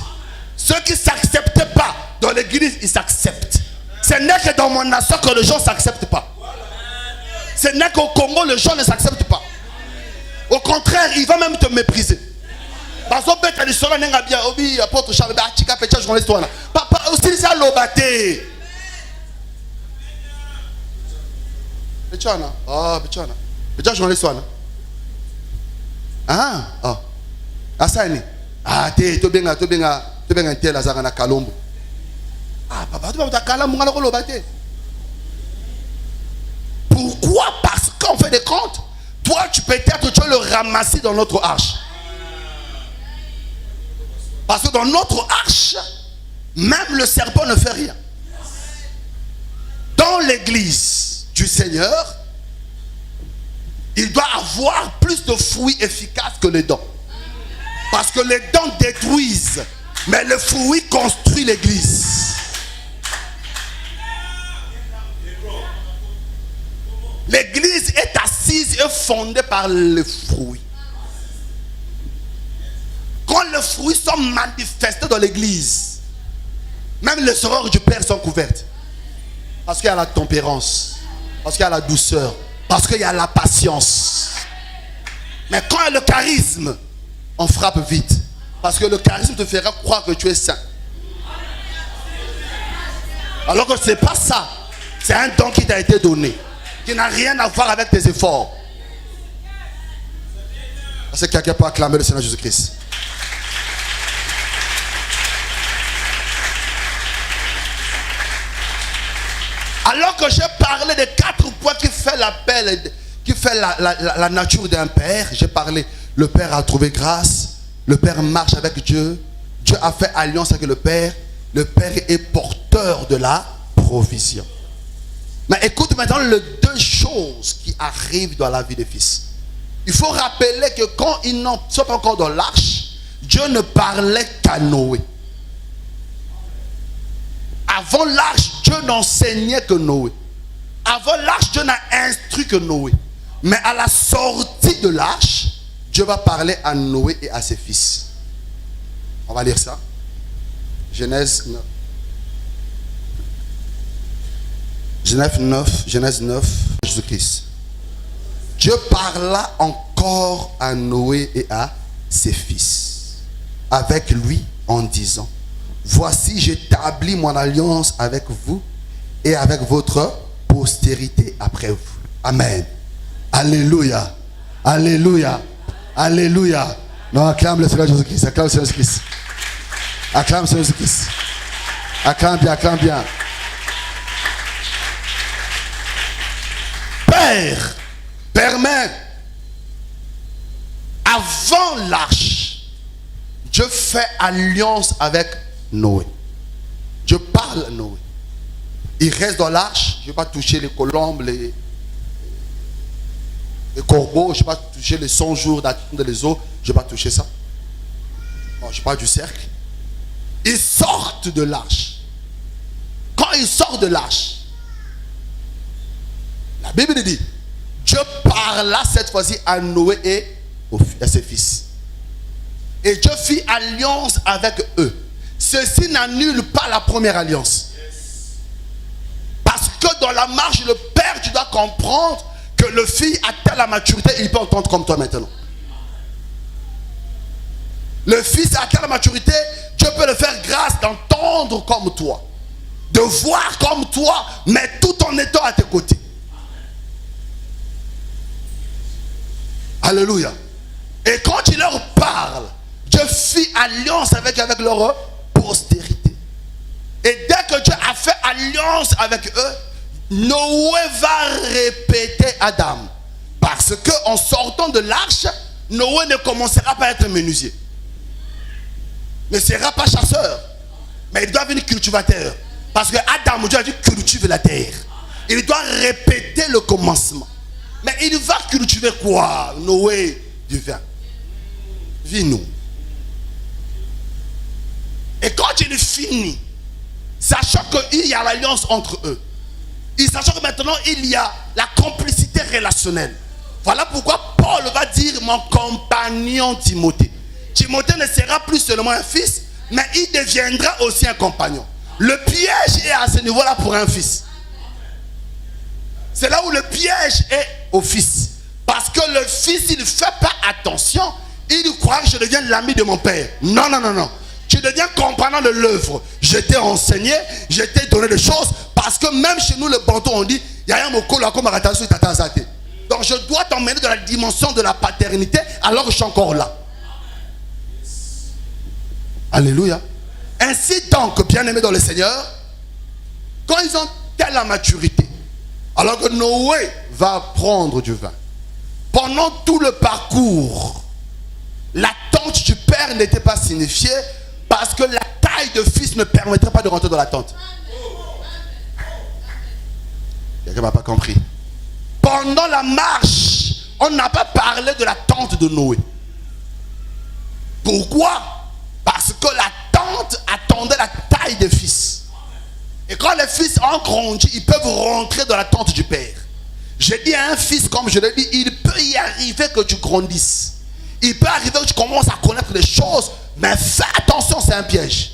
Ceux qui ne s'acceptaient pas dans l'église, ils s'acceptent. Ce n'est que dans mon nation que les gens ne s'acceptent pas. Ce n'est qu'au Congo, les gens ne s'acceptent pas. Au contraire, il va même te mépriser. Parce que tu as dit cela, tu as apôtre Charles, papa, aussi ça l'obaté. Bichana, bichana. Bichana journaliste wana. Asani. Tu benga tel azara na Kalombo. Papa, tu vas Kalombo ngala ko lobaté. Pourquoi? Parce qu'on fait des comptes. Toi, peut-être tu le ramasser dans notre arche. Parce que dans notre arche, même le serpent ne fait rien. Dans l'église du Seigneur, il doit avoir plus de fruits efficaces que les dents. Parce que les dents détruisent, mais le fruit construit l'église. L'église est assise et fondée par le fruit. Quand les fruits sont manifestés dans l'église, même les horreurs du Père sont couvertes. Parce qu'il y a la tempérance, parce qu'il y a la douceur, parce qu'il y a la patience. Mais quand il y a le charisme, on frappe vite. Parce que le charisme te fera croire que tu es saint. Alors que ce n'est pas ça. C'est un don qui t'a été donné, qui n'a rien à voir avec tes efforts. Est-ce que quelqu'un peut acclamer le Seigneur Jésus-Christ? Alors que j'ai parlé des 4 points qui fait l'appel, qui fait la nature d'un père, j'ai parlé, le père a trouvé grâce, le père marche avec Dieu, Dieu a fait alliance avec le père est porteur de la provision. Mais écoute maintenant les 2 choses qui arrivent dans la vie des fils. Il faut rappeler que quand ils n'en sont pas encore dans l'arche, Dieu ne parlait qu'à Noé. Avant l'arche, Dieu n'enseignait que Noé. Avant l'arche, Dieu n'a instruit que Noé. Mais à la sortie de l'arche, Dieu va parler à Noé et à ses fils. On va lire ça. Genèse 9. Genèse 9, Jésus-Christ. Dieu parla encore à Noé et à ses fils, avec lui en disant: voici, j'établis mon alliance avec vous et avec votre postérité après vous. Amen. Alléluia. Alléluia. Alléluia. Non, acclame le Seigneur Jésus-Christ. Acclame le Seigneur Jésus-Christ. Acclame le Seigneur Jésus-Christ. Acclame bien, acclame bien. Père, permets, avant l'arche, Dieu fait alliance avec Noé. Dieu parle à Noé. Il reste dans l'arche. Je ne vais pas toucher les colombes, les corbeaux. Je ne vais pas toucher les 100 jours d'attente des eaux. Je ne vais pas toucher ça. Non, je parle du cercle. Ils sortent de l'arche. Quand ils sortent de l'arche, la Bible dit, Dieu parla cette fois-ci à Noé et à ses fils. Et Dieu fit alliance avec eux. Ceci n'annule pas la première alliance. Parce que dans la marche, le père, tu dois comprendre que le fils atteint la maturité, il peut entendre comme toi maintenant. Le fils atteint la maturité, Dieu peut le faire grâce d'entendre comme toi, de voir comme toi, mais tout en étant à tes côtés. Alléluia. Et quand il leur parle, Dieu fit alliance avec leur postérité. Et dès que Dieu a fait alliance avec eux, Noé va répéter Adam. Parce qu'en sortant de l'arche, Noé ne commencera pas à être menuisier. Ne sera pas chasseur. Mais il doit devenir cultivateur. Parce que Adam, Dieu a dit cultive la terre. Il doit répéter le commencement. Mais il va cultiver quoi? Noé, du vin. Vino. Et quand il finit, sachant qu'il y a l'alliance entre eux, sachant que maintenant il y a la complicité relationnelle. Voilà pourquoi Paul va dire mon compagnon Timothée. Timothée ne sera plus seulement un fils, mais il deviendra aussi un compagnon. Le piège est à ce niveau-là pour un fils. C'est là où le piège est au fils. Parce que le fils, il ne fait pas attention. Il croit que je deviens l'ami de mon père. Non, non, non, non. Tu deviens compagnon de l'œuvre. Je t'ai enseigné, je t'ai donné des choses. Parce que même chez nous, le bantou, on dit, il y a un mot comme attention, donc je dois t'emmener dans la dimension de la paternité alors que je suis encore là. Alléluia. Ainsi donc, bien-aimés dans le Seigneur, quand ils ont telle la maturité, alors que Noé va prendre du vin, pendant tout le parcours, l'attente du père n'était pas signifiée parce que la taille de fils ne permettrait pas de rentrer dans la tente. Quelqu'un n'a pas compris. Pendant la marche, on n'a pas parlé de la tente de Noé. Pourquoi? Parce que la tente attendait la taille des fils. Et quand les fils ont grandi, ils peuvent rentrer dans la tente du père. J'ai dit à un fils, comme je l'ai dit, il peut y arriver que tu grandisses. Il peut arriver que tu commences à connaître des choses, mais fais attention, c'est un piège.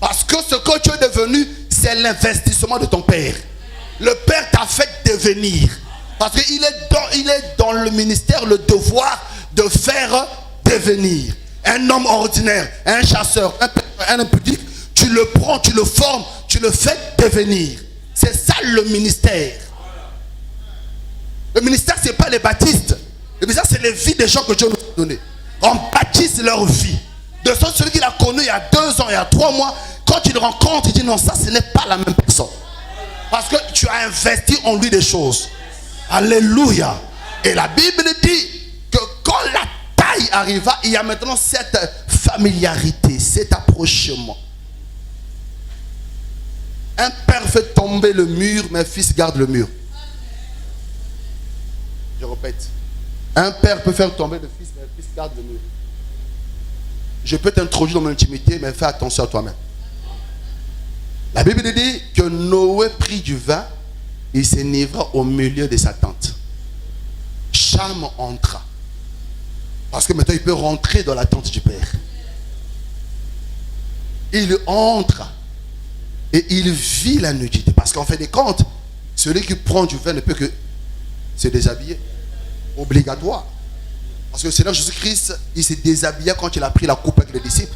Parce que ce que tu es devenu, c'est l'investissement de ton père. Le père t'a fait devenir. Parce qu'il est dans le ministère, le devoir de faire devenir. Un homme ordinaire, un chasseur, un impudique, tu le prends, tu le formes, tu le fais devenir. C'est ça le ministère. Le ministère, ce n'est pas les baptistes. Le ministère, c'est les vies des gens que Dieu nous a données. On baptise leur vie. De sorte que celui qu'il a connu il y a 2 ans, il y a 3 mois, quand il le rencontre, il dit non, ça, ce n'est pas la même personne. Parce que tu as investi en lui des choses. Alléluia. Et la Bible dit que quand la taille arriva, il y a maintenant cette familiarité, cet approchement. Un père fait tomber le mur, mais un fils garde le mur. Je répète. Un père peut faire tomber le fils, mais un fils garde le mur. Je peux t'introduire dans mon intimité, mais fais attention à toi-même. La Bible dit que Noé prit du vin et s'enivra au milieu de sa tente. Cham entra. Parce que maintenant il peut rentrer dans la tente du Père. Il entre et il vit la nudité. Parce qu'en fait des comptes, celui qui prend du vin ne peut que se déshabiller. Obligatoire. Parce que le Seigneur Jésus-Christ, il s'est déshabillé quand il a pris la coupe avec les disciples.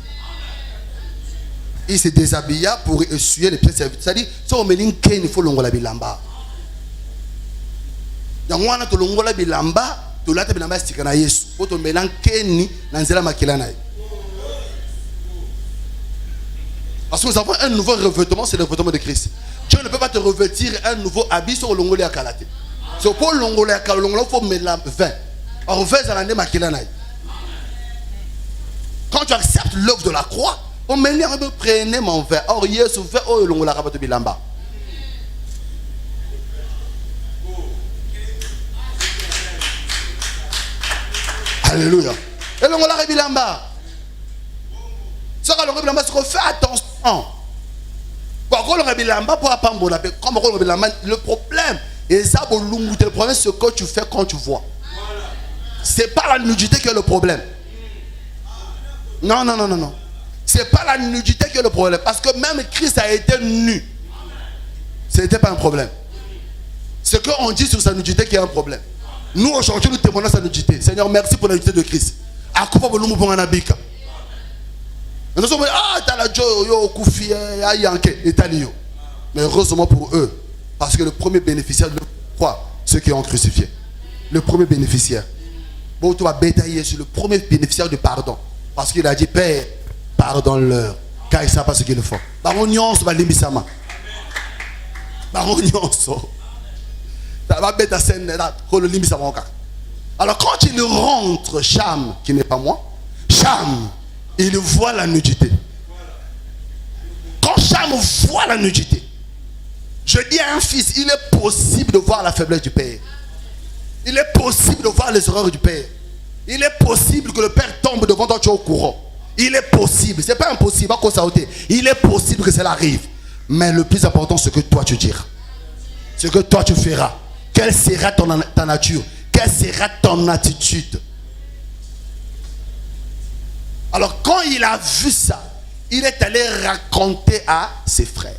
Il se déshabilla pour essuyer les pieds de ses serviteurs. C'est-à-dire, il faut l'ongola bilamba. Donc, on a l'ongola bilamba, tolata bilamba stika na Yesu po to melankeni na nzela makila na ye. Parce que nous avons un nouveau revêtement, c'est le revêtement de Christ. Dieu ne peut pas te revêtir un nouveau habit sur l'ongolé à Kalate. C'est pour l'ongolé à Kalate, il faut mettre la vin. Or, vin, ça n'a pas de. Quand tu acceptes l'œuvre de la croix, on me dit, prenez mon vin. Or, Yesu vin, oh, l'ongolé à Kalate bilamba. Alléluia. Et l'ongolé à bilamba. Fais attention. Le problème, et ça, le problème, c'est ce que tu fais quand tu vois. C'est pas la nudité qui est le problème. Non, non, non, non, non. C'est pas la nudité qui est le problème. Parce que même Christ a été nu. Ce n'était pas un problème. Ce qu'on dit sur sa nudité qui est un problème. Nous, aujourd'hui, nous témoignons sa nudité. Seigneur, merci pour la nudité de Christ. Mais heureusement pour eux, parce que le premier bénéficiaire de la croix, ceux qui ont crucifié. Le premier bénéficiaire. Bon, tu vas bétailler sur le premier bénéficiaire du pardon. Parce qu'il a dit, Père, pardonne-leur, car ils ne savent pas ce qu'ils font. Alors quand il rentre, Cham, qui n'est pas moi, Cham, il voit la nudité. Quand Cham voit la nudité, je dis à un fils, il est possible de voir la faiblesse du père. Il est possible de voir les erreurs du père. Il est possible que le père tombe devant toi, tu es au courant. Il est possible, c'est pas impossible, à cause de ça. Il est possible que cela arrive. Mais le plus important, c'est que toi tu diras. Ce que toi tu feras. Quelle sera ta nature? Quelle sera ton attitude? Alors quand il a vu ça, il est allé raconter à ses frères.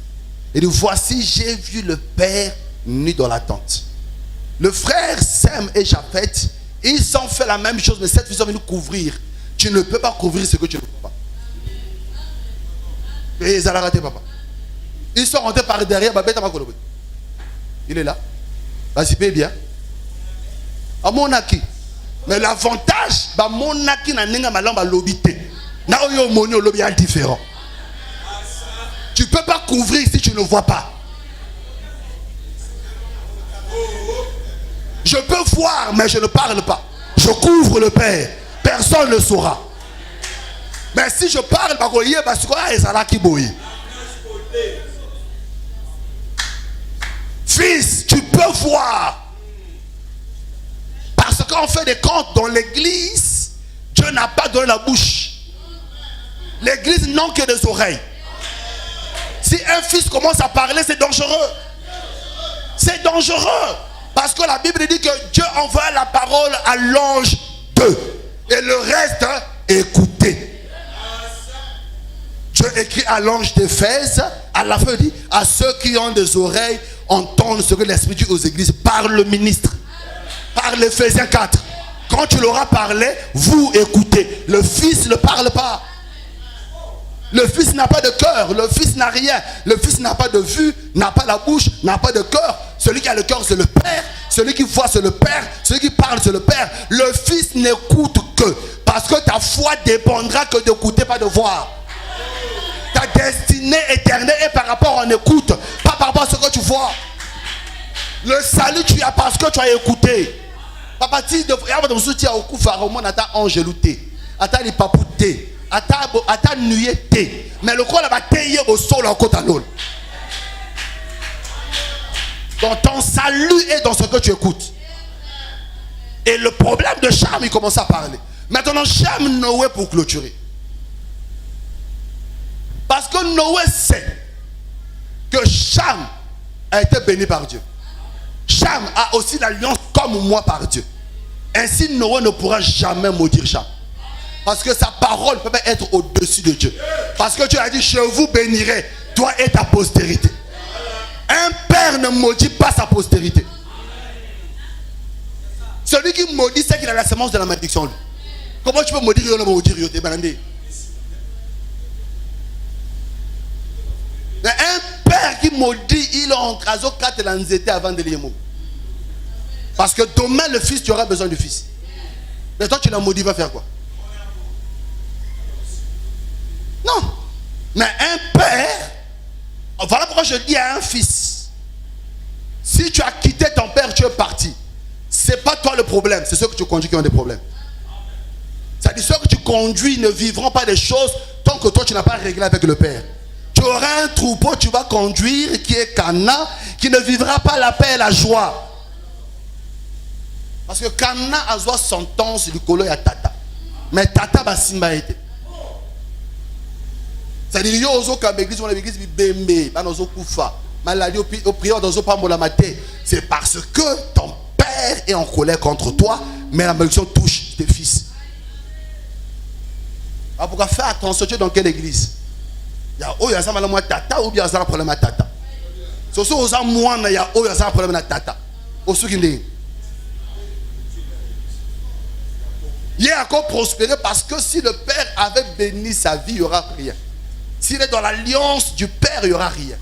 Il dit, voici, j'ai vu le père nu dans la tente. Le frère Sem et Japheth, ils ont fait la même chose, mais cette vision vient nous couvrir. Tu ne peux pas couvrir ce que tu ne peux pas. Et ils ont raté, papa. Ils sont rentrés par derrière. Il est là. Vas-y, paye bien. À mon acquis. Mais l'avantage, mon acquis n'a pas de lobité. N'a différent. Tu ne peux pas couvrir si tu ne vois pas. Je peux voir, mais je ne parle pas. Je couvre le Père. Personne ne le saura. Mais si je parle, fils, tu peux voir. Parce qu'on fait des comptes dans l'église, Dieu n'a pas donné la bouche. L'église n'a que des oreilles. Si un fils commence à parler, c'est dangereux. C'est dangereux. Parce que la Bible dit que Dieu envoie la parole à l'ange d'eux. Et le reste, écoutez. Dieu écrit à l'ange d'Éphèse, à la fin il dit, à ceux qui ont des oreilles, entendent ce que l'Esprit dit aux églises par le ministre. Par l'Éphésiens 4. Quand tu l'auras parlé, vous écoutez. Le Fils ne parle pas. Le Fils n'a pas de cœur, le Fils n'a rien. Le Fils n'a pas de vue, n'a pas la bouche, n'a pas de cœur. Celui qui a le cœur, c'est le Père. Celui qui voit, c'est le Père. Celui qui parle, c'est le Père. Le Fils n'écoute que. Parce que ta foi dépendra que d'écouter, pas de voir. Ta destinée éternelle est par rapport à l'écoute, pas par rapport à ce que tu vois. Le salut, tu as parce que tu as écouté. Papa, tu as de soutien au coup, pharaon, ata angelouté, ata li papouté. Ata nuyete. Mais le corps va tailler au sol en côte à l'eau. Donc ton salut est dans ce que tu écoutes. Et le problème de Cham, il commence à parler. Maintenant, Cham Noé pour clôturer. Parce que Noé sait que Cham a été béni par Dieu. Cham a aussi l'alliance comme moi par Dieu. Ainsi, Noé ne pourra jamais maudire Cham. Parce que sa parole ne peut pas être au-dessus de Dieu. Parce que Dieu a dit, je vous bénirai, toi et ta postérité. Un père ne maudit pas sa postérité. Celui qui maudit, c'est qu'il a la semence de la malédiction. Lui. Comment tu peux maudire, il maudire, mais un père qui maudit, il a en caso 4 l'anxiété avant de l'aimer. Parce que demain, le fils, tu auras besoin du fils. Mais toi, tu l'as maudit, va faire quoi? Non. Mais un père, voilà pourquoi je dis à un fils, si tu as quitté ton père, tu es parti. C'est pas toi le problème, c'est ceux que tu conduis qui ont des problèmes. C'est-à-dire ceux que tu conduis ne vivront pas des choses tant que toi tu n'as pas réglé avec le père. Tu auras un troupeau, tu vas conduire qui est Cana, qui ne vivra pas la paix et la joie. Parce que Cana a joué sentence du colo et à Tata. Mais Tata va simba été. C'est-à-dire yo ozo comme église, on a l'église bembe, ba nozo kufa. Maladie au prière dans pambola maté. C'est parce que ton père est en colère contre toi, mais la malédiction touche tes fils. Alors pourquoi faire attention, tu es dans quelle église? Il y a oh, il y a ça mal tata ou bien il y a un problème à tata. C'est aussi aux moines, il y a oh, il y a un problème à tata. Au ceux qui disent. Il est encore prospéré parce que si le père avait béni sa vie, il n'y aura rien. S'il est dans l'alliance du père, il n'y aura rien.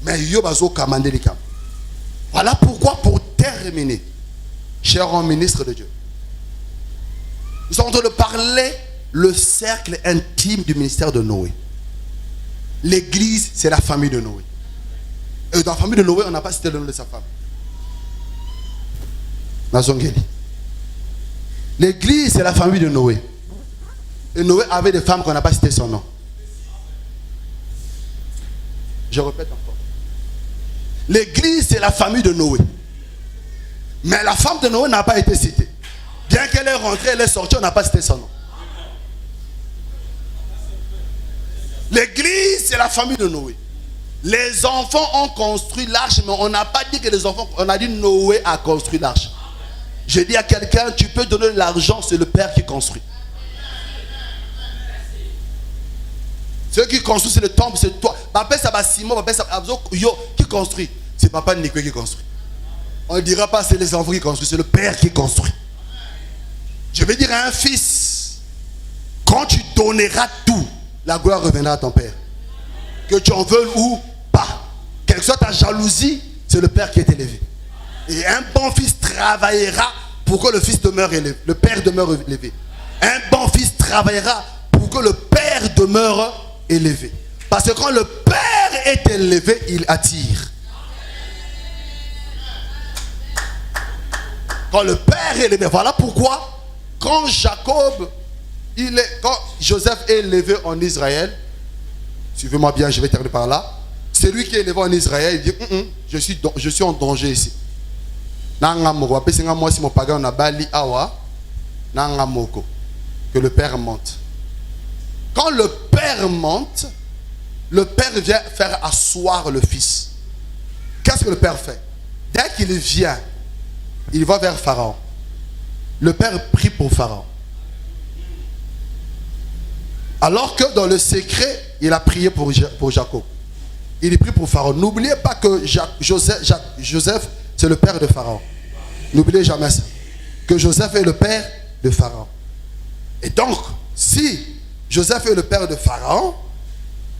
Mais Yobazo Kamande Likam. Voilà pourquoi, pour terminer, cher ministre de Dieu, nous sommes en train de parler le cercle intime du ministère de Noé. L'église, c'est la famille de Noé. Et dans la famille de Noé, on n'a pas cité le nom de sa femme. Nazongeli. L'église, c'est la famille de Noé. Et Noé avait des femmes qu'on n'a pas cité son nom. Je répète encore. L'église, c'est la famille de Noé. Mais la femme de Noé n'a pas été citée. Bien qu'elle est rentrée, elle est sortie, on n'a pas cité son nom. L'église, c'est la famille de Noé. Les enfants ont construit l'arche, mais on n'a pas dit que les enfants, on a dit Noé a construit l'arche. Je dis à quelqu'un, tu peux donner de l'argent, c'est le père qui construit. Ceux qui construisent, c'est le temple, c'est toi. Papa, ça va Simon, papa, ça va Yo, qui construit? C'est papa Nico qui construit. On ne dira pas c'est les enfants qui construisent, c'est le père qui construit. Je vais dire à un fils, quand tu donneras tout, la gloire reviendra à ton père. Que tu en veuilles ou pas. Quelle que soit ta jalousie, c'est le père qui est élevé. Et un bon fils travaillera pour que le fils demeure élevé, le père demeure élevé. Un bon fils travaillera pour que le père demeure élevé. Parce que quand le père est élevé, il attire. Quand le père est élevé, voilà pourquoi quand quand Joseph est élevé en Israël, suivez-moi bien, je vais terminer par là. C'est lui qui est élevé en Israël, il dit je suis en danger ici. Que le père monte. Quand le père monte, le père vient faire asseoir le fils. Qu'est-ce que le père fait? Dès qu'il vient, il va vers Pharaon. Le père prie pour Pharaon. Alors que dans le secret, il a prié pour Jacob. Il prie pour Pharaon. N'oubliez pas que Joseph, c'est le père de Pharaon. N'oubliez jamais ça. Que Joseph est le père de Pharaon. Et donc, si Joseph est le père de Pharaon,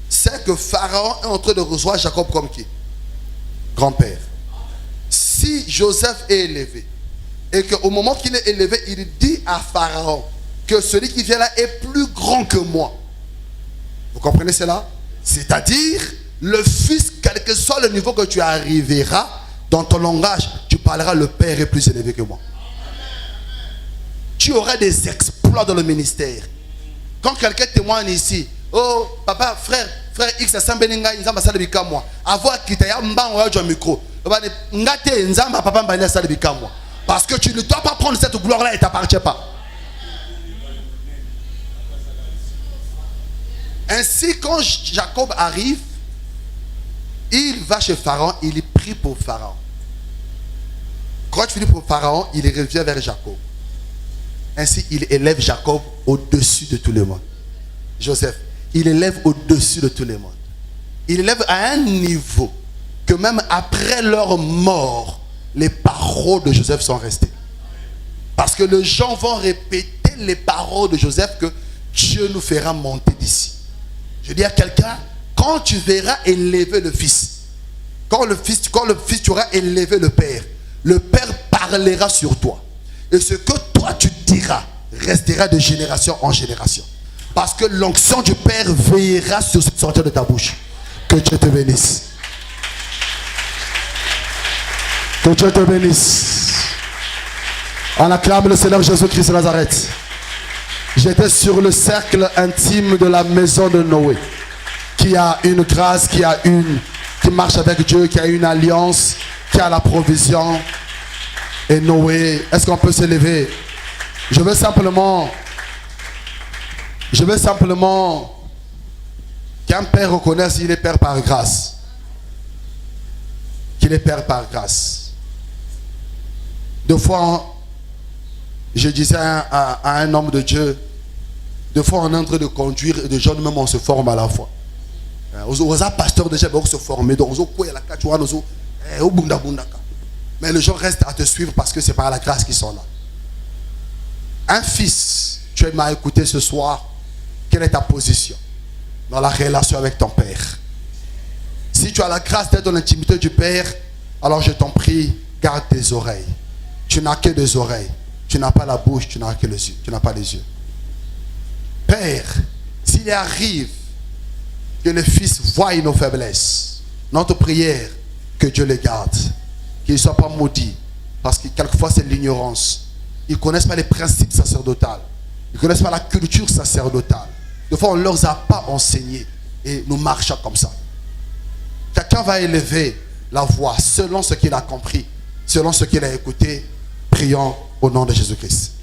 c'est que Pharaon est en train de recevoir Jacob comme qui? Grand-père. Si Joseph est élevé, et qu'au moment qu'il est élevé, il dit à Pharaon que celui qui vient là est plus grand que moi. Vous comprenez cela? C'est-à-dire, le fils, quel que soit le niveau que tu arriveras, dans ton langage, tu parleras, le père est plus élevé que moi. Tu auras des exploits dans le ministère. Quand quelqu'un témoigne ici, oh papa, frère X, ça beninga, il s'en sale bika moi. Avoir quitté un banc ou un micro. Ngate nzamba papa mbanya sale bika moi. Parce que tu ne dois pas prendre cette gloire-là et t'appartient pas. Ainsi, quand Jacob arrive, il va chez Pharaon, il prie pour Pharaon. Quand il prie pour Pharaon, il revient vers Jacob. Ainsi, il élève Jacob au-dessus de tout le monde. Joseph, il élève au-dessus de tout le monde. Il élève à un niveau que même après leur mort, les paroles de Joseph sont restées. Parce que les gens vont répéter les paroles de Joseph que Dieu nous fera monter d'ici. Je dis à quelqu'un, quand tu verras élever le fils, quand le fils tu auras élevé le père parlera sur toi. Et ce que toi tu diras restera de génération en génération. Parce que l'onction du Père veillera sur ce qui sortir de ta bouche. Que Dieu te bénisse. Que Dieu te bénisse. On acclame le Seigneur Jésus-Christ de Nazareth. J'étais sur le cercle intime de la maison de Noé, qui a une grâce, qui marche avec Dieu, qui a une alliance, qui a la provision. Et Noé, est-ce qu'on peut se lever? Je veux simplement qu'un père reconnaisse qu'il est père par grâce. Qu'il est père par grâce. Deux fois, je disais à un homme de Dieu, deux fois on est en train de conduire et de jeunes même on se forme à la fois. Aux pasteurs déjà on se forme, mais les gens restent à te suivre parce que c'est par la grâce qu'ils sont là. Un fils, tu m'as écouté ce soir, quelle est ta position dans la relation avec ton père? Si tu as la grâce d'être dans l'intimité du Père, alors je t'en prie, garde tes oreilles. Tu n'as que des oreilles. Tu n'as pas la bouche, tu n'as que les yeux. Tu n'as pas les yeux. Père, s'il arrive que le Fils voie nos faiblesses, notre prière, que Dieu les garde. Qu'ils ne soient pas maudits. Parce que quelquefois c'est l'ignorance. Ils ne connaissent pas les principes sacerdotaux. Ils ne connaissent pas la culture sacerdotale. Des fois on ne leur a pas enseigné. Et nous marchons comme ça. Quelqu'un va élever la voix selon ce qu'il a compris, selon ce qu'il a écouté. Prions au nom de Jésus-Christ.